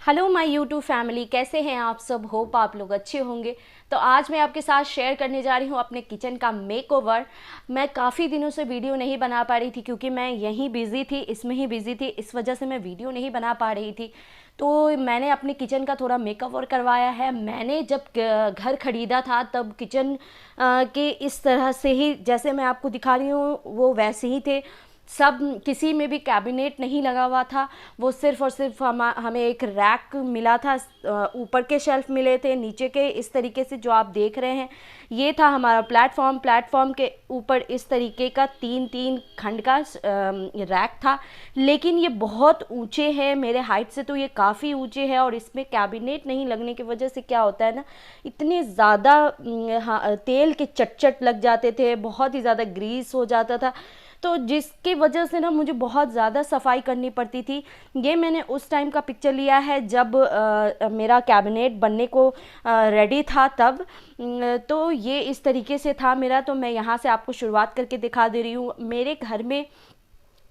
Hello my YouTube family, कैसे हैं आप सब। होप आप लोग अच्छे होंगे। तो आज मैं आपके साथ शेयर करने जा रही हूँ अपने किचन का मेकओवर। मैं काफ़ी दिनों से वीडियो नहीं बना पा रही थी क्योंकि मैं यहीं बिज़ी थी, इसमें ही बिज़ी थी, इस वजह से मैं वीडियो नहीं बना पा रही थी। तो मैंने अपने किचन का थोड़ा मेकओवर करवाया है। मैंने जब घर ख़रीदा था तब किचन के इस तरह से ही जैसे मैं आपको दिखा रही हूँ वो वैसे ही थे सब। किसी में भी कैबिनेट नहीं लगा हुआ था। वो सिर्फ़ और सिर्फ हमें एक रैक मिला था, ऊपर के शेल्फ मिले थे, नीचे के इस तरीके से जो आप देख रहे हैं ये था हमारा प्लेटफॉर्म के ऊपर इस तरीके का तीन तीन खंड का रैक था। लेकिन ये बहुत ऊंचे है, मेरे हाइट से तो ये काफ़ी ऊंचे है और इसमें कैबिनेट नहीं लगने की वजह से क्या होता है ना, इतने ज़्यादा हाँ, तेल के चट लग जाते थे, बहुत ही ज़्यादा ग्रीस हो जाता था। तो जिसकी वजह से ना मुझे बहुत ज़्यादा सफाई करनी पड़ती थी। ये मैंने उस टाइम का पिक्चर लिया है जब मेरा कैबिनेट बनने को रेडी था तब। तो ये इस तरीके से था मेरा। तो मैं यहाँ से आपको शुरुआत करके दिखा दे रही हूँ। मेरे घर में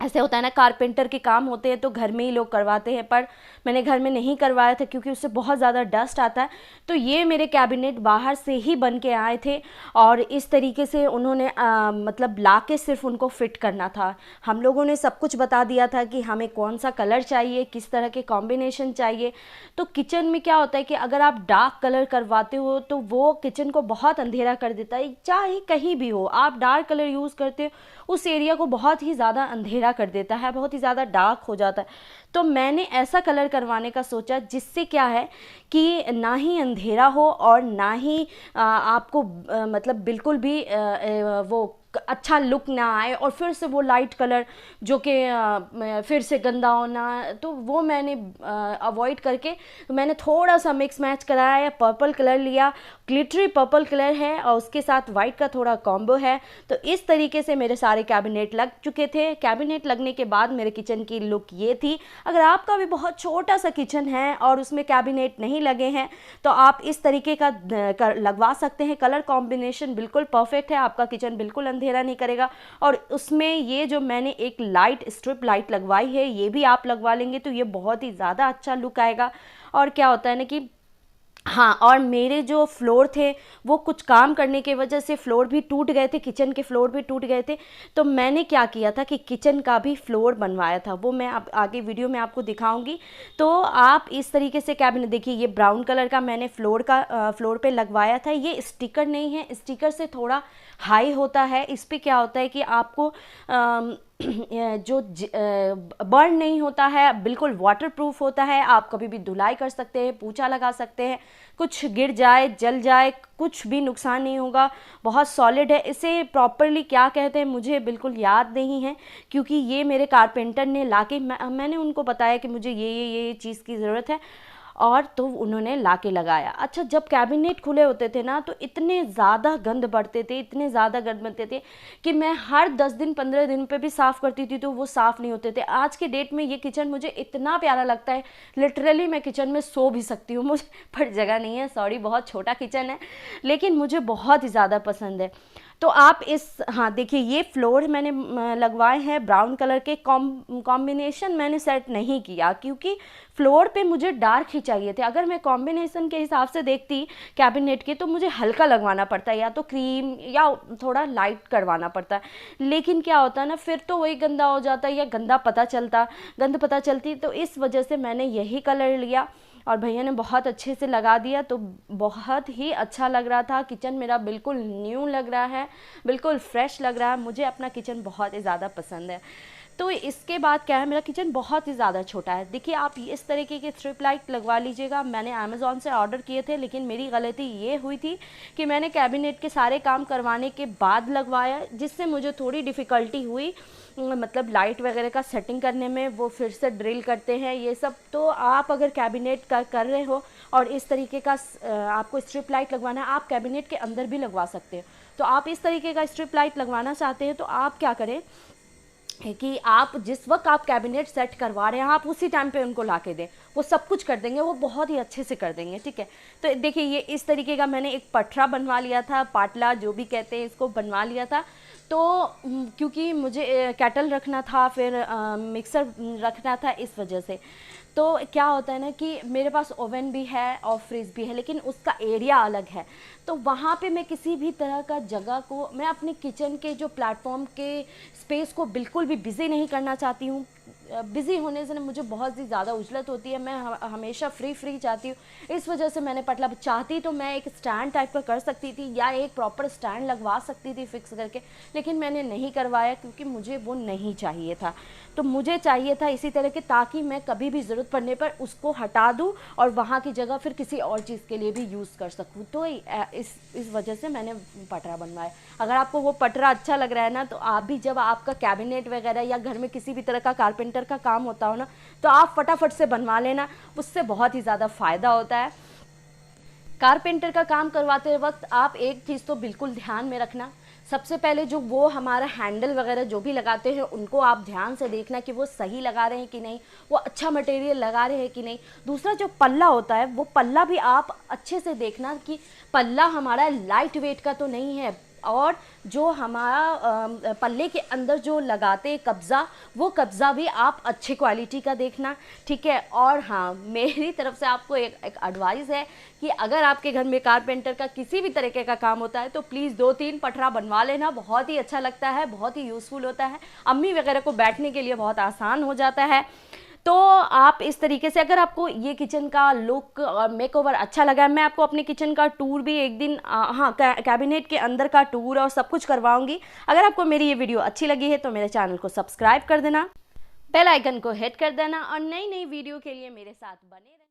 ऐसे होता है ना, कारपेंटर के काम होते हैं तो घर में ही लोग करवाते हैं, पर मैंने घर में नहीं करवाया था क्योंकि उससे बहुत ज़्यादा डस्ट आता है। तो ये मेरे कैबिनेट बाहर से ही बन के आए थे और इस तरीके से उन्होंने मतलब ला के सिर्फ उनको फिट करना था। हम लोगों ने सब कुछ बता दिया था कि हमें कौन सा कलर चाहिए, किस तरह के कॉम्बिनेशन चाहिए। तो किचन में क्या होता है कि अगर आप डार्क कलर करवाते हो तो वो किचन को बहुत अंधेरा कर देता है। चाहे कहीं भी हो आप डार्क कलर यूज़ करते हो, उस एरिया को बहुत ही ज़्यादा अंधेरा कर देता है, बहुत ही ज़्यादा डार्क हो जाता है। तो मैंने ऐसा कलर करवाने का सोचा जिससे क्या है कि ना ही अंधेरा हो और ना ही आपको मतलब बिल्कुल भी वो अच्छा लुक ना आए और फिर से वो लाइट कलर जो कि फिर से गंदा होना, तो वो मैंने अवॉइड करके मैंने थोड़ा सा मिक्स मैच कराया। पर्पल कलर लिया, ग्लिटरी पर्पल कलर है और उसके साथ वाइट का थोड़ा कॉम्बो है। तो इस तरीके से मेरे सारे कैबिनेट लग चुके थे। कैबिनेट लगने के बाद मेरे किचन की लुक ये थी। अगर आपका भी बहुत छोटा सा किचन है और उसमें कैबिनेट नहीं लगे हैं तो आप इस तरीके का लगवा सकते हैं। कलर कॉम्बिनेशन बिल्कुल परफेक्ट है, आपका किचन बिल्कुल अंधेरा नहीं करेगा। और उसमें ये जो मैंने एक लाइट स्ट्रिप लाइट लगवाई है ये भी आप लगवा लेंगे तो ये बहुत ही ज़्यादा अच्छा लुक आएगा। और क्या होता है ना कि हाँ, और मेरे जो फ्लोर थे वो कुछ काम करने की वजह से फ्लोर भी टूट गए थे, किचन के फ्लोर भी टूट गए थे। तो मैंने क्या किया था कि किचन का भी फ्लोर बनवाया था, वो मैं आप आगे वीडियो में आपको दिखाऊंगी। तो आप इस तरीके से कैबिनेट देखिए, ये ब्राउन कलर का मैंने फ्लोर पे लगवाया था। ये स्टिकर नहीं है, स्टिकर से थोड़ा हाई होता है। इस पर क्या होता है कि आपको जो बर्न नहीं होता है, बिल्कुल वाटरप्रूफ होता है। आप कभी भी धुलाई कर सकते हैं, पोंछा लगा सकते हैं, कुछ गिर जाए जल जाए कुछ भी नुकसान नहीं होगा। बहुत सॉलिड है। इसे प्रॉपरली क्या कहते हैं मुझे बिल्कुल याद नहीं है क्योंकि ये मेरे कारपेंटर ने लाके मैंने उनको बताया कि मुझे ये चीज़ की ज़रूरत है और तो उन्होंने लाके लगाया। अच्छा, जब कैबिनेट खुले होते थे ना तो इतने ज़्यादा गंद बढ़ते थे, इतने ज़्यादा गंद बनते थे कि मैं हर 10 दिन 15 दिन पे भी साफ़ करती थी तो वो साफ़ नहीं होते थे। आज के डेट में ये किचन मुझे इतना प्यारा लगता है, लिटरली मैं किचन में सो भी सकती हूँ। मुझे पर जगह नहीं है, सॉरी, बहुत छोटा किचन है, लेकिन मुझे बहुत ही ज़्यादा पसंद है। तो आप इस हाँ देखिए, ये फ्लोर मैंने लगवाए हैं ब्राउन कलर के। कॉम्बिनेशन मैंने सेट नहीं किया क्योंकि फ्लोर पे मुझे डार्क ही चाहिए थे। अगर मैं कॉम्बिनेशन के हिसाब से देखती कैबिनेट के तो मुझे हल्का लगवाना पड़ता है, या तो क्रीम या थोड़ा लाइट करवाना पड़ता है। लेकिन क्या होता है ना, फिर तो वही गंदा हो जाता है या गंद पता चलती। तो इस वजह से मैंने यही कलर लिया और भैया ने बहुत अच्छे से लगा दिया तो बहुत ही अच्छा लग रहा था। किचन मेरा बिल्कुल न्यू लग रहा है, बिल्कुल फ्रेश लग रहा है। मुझे अपना किचन बहुत ही ज़्यादा पसंद है। तो इसके बाद क्या है, मेरा किचन बहुत ही ज़्यादा छोटा है। देखिए, आप इस तरीके के स्ट्रिप लाइट लगवा लीजिएगा। मैंने अमेज़ॉन से ऑर्डर किए थे, लेकिन मेरी गलती ये हुई थी कि मैंने कैबिनेट के सारे काम करवाने के बाद लगवाया, जिससे मुझे थोड़ी डिफ़िकल्टी हुई। मतलब लाइट वगैरह का सेटिंग करने में, वो फिर से ड्रिल करते हैं ये सब। तो आप अगर कैबिनेट का कर रहे हो और इस तरीके का आपको स्ट्रिप लाइट लगवाना है, आप कैबिनेट के अंदर भी लगवा सकते हैं। तो आप इस तरीके का स्ट्रिप लाइट लगवाना चाहते हैं तो आप क्या करें कि आप जिस वक्त आप कैबिनेट सेट करवा रहे हैं आप उसी टाइम पे उनको ला के दें, वो सब कुछ कर देंगे, वो बहुत ही अच्छे से कर देंगे। ठीक है, तो देखिए ये इस तरीके का मैंने एक पटरा बनवा लिया था, पाटला जो भी कहते हैं इसको, बनवा लिया था। तो क्योंकि मुझे केटल रखना था, फिर मिक्सर रखना था, इस वजह से तो क्या होता है ना कि मेरे पास ओवन भी है और फ्रिज भी है, लेकिन उसका एरिया अलग है। तो वहाँ पे मैं किसी भी तरह का जगह को, मैं अपने किचन के जो प्लेटफॉर्म के स्पेस को बिल्कुल भी बिज़ी नहीं करना चाहती हूँ। बिज़ी होने से ना मुझे बहुत ही ज़्यादा उजलत होती है, मैं हमेशा फ्री चाहती हूँ। इस वजह से मैंने पटला चाहती तो मैं एक स्टैंड टाइप का कर सकती थी या एक प्रॉपर स्टैंड लगवा सकती थी फिक्स करके, लेकिन मैंने नहीं करवाया क्योंकि मुझे वो नहीं चाहिए था। तो मुझे चाहिए था इसी तरह के, ताकि मैं कभी भी ज़रूरत पड़ने पर उसको हटा दूँ और वहाँ की जगह फिर किसी और चीज़ के लिए भी यूज़ कर सकूँ। तो इस वजह से मैंने पटरा बनवाया। अगर आपको वो पटरा अच्छा लग रहा है ना, तो आप भी जब आपका कैबिनेट वगैरह या घर में किसी भी तरह का कारपेंटर का काम होता हो ना, तो आप फटाफट से बनवा लेना, उससे बहुत ही ज़्यादा फ़ायदा होता है। कारपेंटर का काम करवाते वक्त आप एक चीज़ तो बिल्कुल ध्यान में रखना, सबसे पहले जो वो हमारा हैंडल वगैरह जो भी लगाते हैं उनको आप ध्यान से देखना कि वो सही लगा रहे हैं कि नहीं, वो अच्छा मटेरियल लगा रहे हैं कि नहीं। दूसरा जो पल्ला होता है, वो पल्ला भी आप अच्छे से देखना कि पल्ला हमारा लाइट वेट का तो नहीं है, और जो हमारा पल्ले के अंदर जो लगाते हैं कब्ज़ा, वो कब्ज़ा भी आप अच्छी क्वालिटी का देखना, ठीक है। और हाँ, मेरी तरफ से आपको एक एडवाइस है कि अगर आपके घर में कारपेंटर का किसी भी तरीके का काम होता है तो प्लीज़ 2-3 पटरा बनवा लेना, बहुत ही अच्छा लगता है, बहुत ही यूज़फुल होता है, अम्मी वगैरह को बैठने के लिए बहुत आसान हो जाता है। तो आप इस तरीके से, अगर आपको ये किचन का लुक और मेकओवर अच्छा लगा, मैं आपको अपने किचन का टूर भी एक दिन हाँ कैबिनेट के अंदर का टूर और सब कुछ करवाऊंगी। अगर आपको मेरी ये वीडियो अच्छी लगी है तो मेरे चैनल को सब्सक्राइब कर देना, बेल आइकन को हिट कर देना और नई नई वीडियो के लिए मेरे साथ बने रहना।